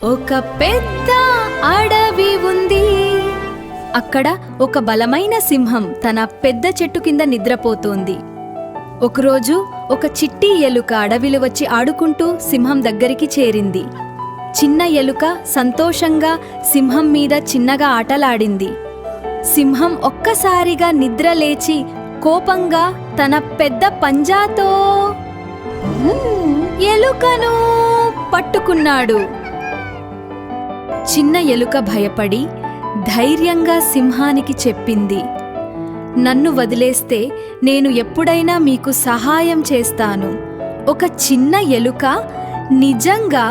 ఒక పెద్ద అడవి ఉంది. అక్కడ ఒక బలమైన సింహం తన పెద్ద చెట్టు కింద నిద్రపోతోంది. ఒకరోజు ఒక చిట్టి ఎలుక అడవిలో వచ్చి ఆడుకుంటూ సింహం దగ్గరికి చేరింది. చిన్న ఎలుక సంతోషంగా సింహం మీద చిన్నగా ఆటలాడింది. సింహం ఒక్కసారిగా నిద్ర లేచి కోపంగా తన పెద్ద పంజాతో ఎలుకను పట్టుకున్నాడు. చిన్న ఎలుక భయపడి ధైర్యంగా సింహానికి చెప్పింది, నన్ను వదిలేస్తే నేను ఎప్పుడైనా మీకు సహాయం చేస్తాను. ఒక చిన్న ఎలుక నిజంగా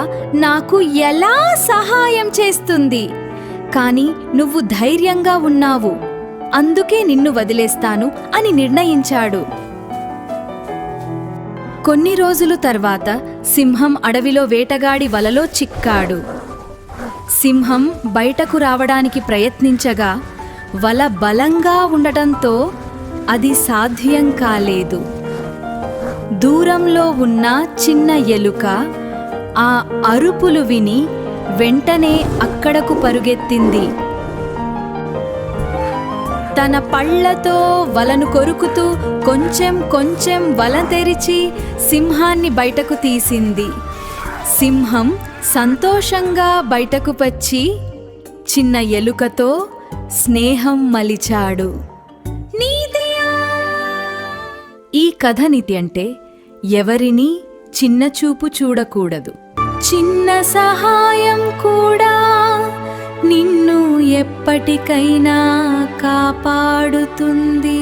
నాకు ఎలా సహాయం చేస్తుంది? కానీ నువ్వు ధైర్యంగా ఉన్నావు, అందుకే నిన్ను వదిలేస్తాను అని నిర్ణయించాడు. కొన్ని రోజులు తర్వాత సింహం అడవిలో వేటగాడి వలలో చిక్కాడు. సింహం బయటకు రావడానికి ప్రయత్నించగా వల బలంగా ఉండటంతో అది సాధ్యం కాలేదు. దూరంలో ఉన్న చిన్న ఎలుక ఆ అరుపులు విని వెంటనే అక్కడకు పరుగెత్తింది. తన పళ్లతో వలను కొరుకుతూ కొంచెం కొంచెం వల తెరిచి సింహాన్ని బయటకు తీసింది. సింహం సంతోషంగా బయటకు వచ్చి చిన్న ఎలుకతో స్నేహం మలిచాడు. ఈ కథ నీతి అంటే ఎవరినీ చిన్నచూపు చూడకూడదు. చిన్న సహాయం కూడా నిన్ను ఎప్పటికైనా కాపాడుతుంది.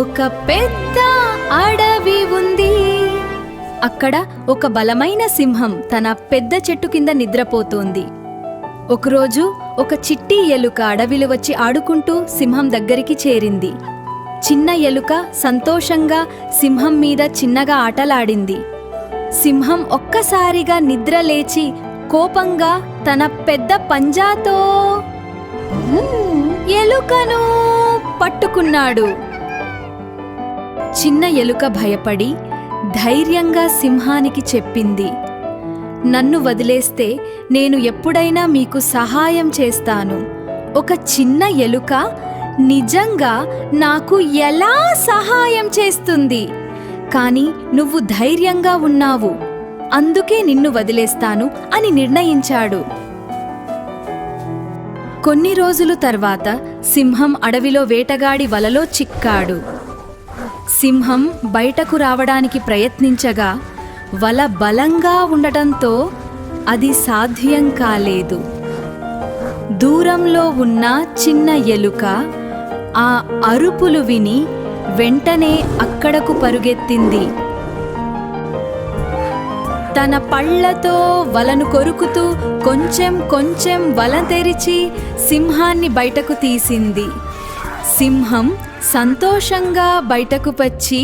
ఒక పెద్ద అడవి ఉంది. అక్కడ ఒక బలమైన సింహం తన పెద్ద చెట్టు కింద నిద్రపోతోంది. ఒకరోజు ఒక చిట్టి ఎలుక అడవిలో వచ్చి ఆడుకుంటూ సింహం దగ్గరికి చేరింది. చిన్న ఎలుక సంతోషంగా సింహం మీద చిన్నగా ఆటలాడింది. సింహం ఒక్కసారిగా నిద్ర లేచి కోపంగా తన పెద్ద పంజాతో ఎలుకను పట్టుకున్నాడు. చిన్న ఎలుక భయపడి ధైర్యంగా సింహానికి చెప్పింది, నన్ను వదిలేస్తే నేను ఎప్పుడైనా మీకు సహాయం చేస్తాను. ఒక చిన్న ఎలుక నిజంగా నాకు ఎలా సహాయం చేస్తుంది? కానీ నువ్వు ధైర్యంగా ఉన్నావు, అందుకే నిన్ను వదిలేస్తాను అని నిర్ణయించాడు. కొన్ని రోజులు తర్వాత సింహం అడవిలో వేటగాడి వలలో చిక్కాడు. సింహం బయటకు రావడానికి ప్రయత్నించగా వల బలంగా ఉండటంతో అది సాధ్యం కాలేదు. దూరంలో ఉన్న చిన్న ఎలుక ఆ అరుపులు విని వెంటనే అక్కడకు పరుగెత్తింది. తన పళ్లతో వలను కొరుకుతూ కొంచెం కొంచెం వల తెరిచి సింహాన్ని బయటకు తీసింది. సింహం సంతోషంగా బయటకు వచ్చి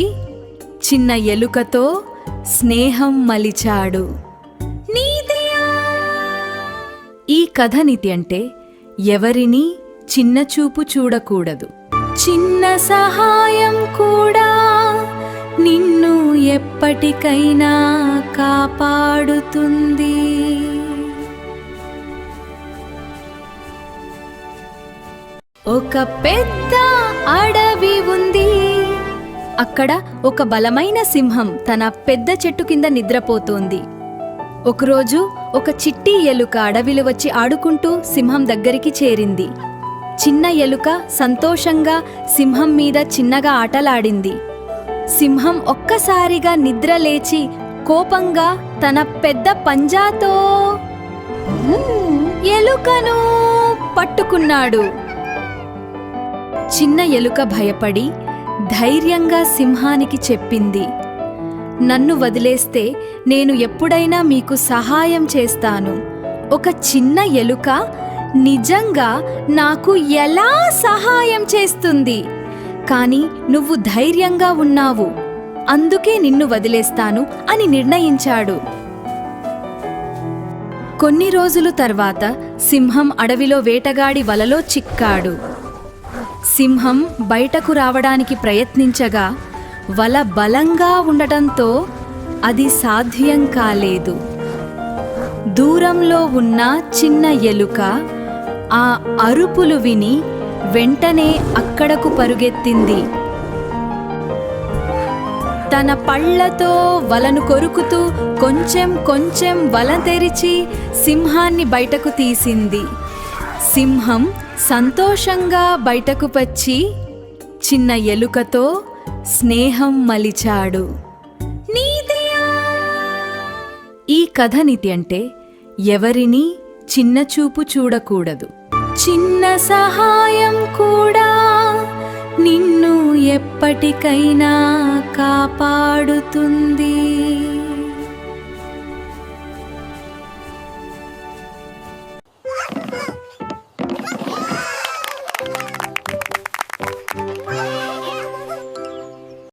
చిన్న ఎలుకతో స్నేహం మలిచాడు. ఈ కథ నీతి అంటే ఎవరినీ చిన్నచూపు చూడకూడదు. చిన్న సహాయం కూడా నిన్ను ఎప్పటికైనా కాపాడుతుంది. ఒక పెద్ద అడవి ఉంది. అక్కడ ఒక బలమైన సింహం తన పెద్ద చెట్టు కింద నిద్రపోతోంది. ఒకరోజు ఒక చిట్టి ఎలుక అడవిలో వచ్చి ఆడుకుంటూ సింహం దగ్గరికి చేరింది. చిన్న ఎలుక సంతోషంగా సింహం మీద చిన్నగా ఆటలాడింది. సింహం ఒక్కసారిగా నిద్ర లేచి కోపంగా తన పెద్ద పంజాతో ఎలుకను పట్టుకున్నాడు. చిన్న ఎలుక భయపడి ధైర్యంగా సింహానికి చెప్పింది, నన్ను వదిలేస్తే నేను ఎప్పుడైనా మీకు సహాయం చేస్తాను. ఒక చిన్న ఎలుక నిజంగా నాకు ఎలా సహాయం చేస్తుంది? కానీ నువ్వు ధైర్యంగా ఉన్నావు, అందుకే నిన్ను వదిలేస్తాను అని నిర్ణయించాడు. కొన్ని రోజులు తర్వాత సింహం అడవిలో వేటగాడి వలలో చిక్కాడు. సింహం బయటకు రావడానికి ప్రయత్నించగా వల బలంగా ఉండటంతో అది సాధ్యం కాలేదు. దూరంలో ఉన్న చిన్న ఎలుక ఆ అరుపులు విని వెంటనే అక్కడకు పరుగెత్తింది. తన పళ్ళతో వలను కొరుకుతూ కొంచెం కొంచెం వల తెరిచి సింహాన్ని బయటకు తీసింది. సింహం సంతోషంగా బయటకు వచ్చి చిన్న ఎలుకతో స్నేహం మలిచాడు. ఈ కథ నీతి అంటే ఎవరినీ చిన్నచూపు చూడకూడదు. చిన్న సహాయం కూడా నిన్ను ఎప్పటికైనా కాపాడుతుంది.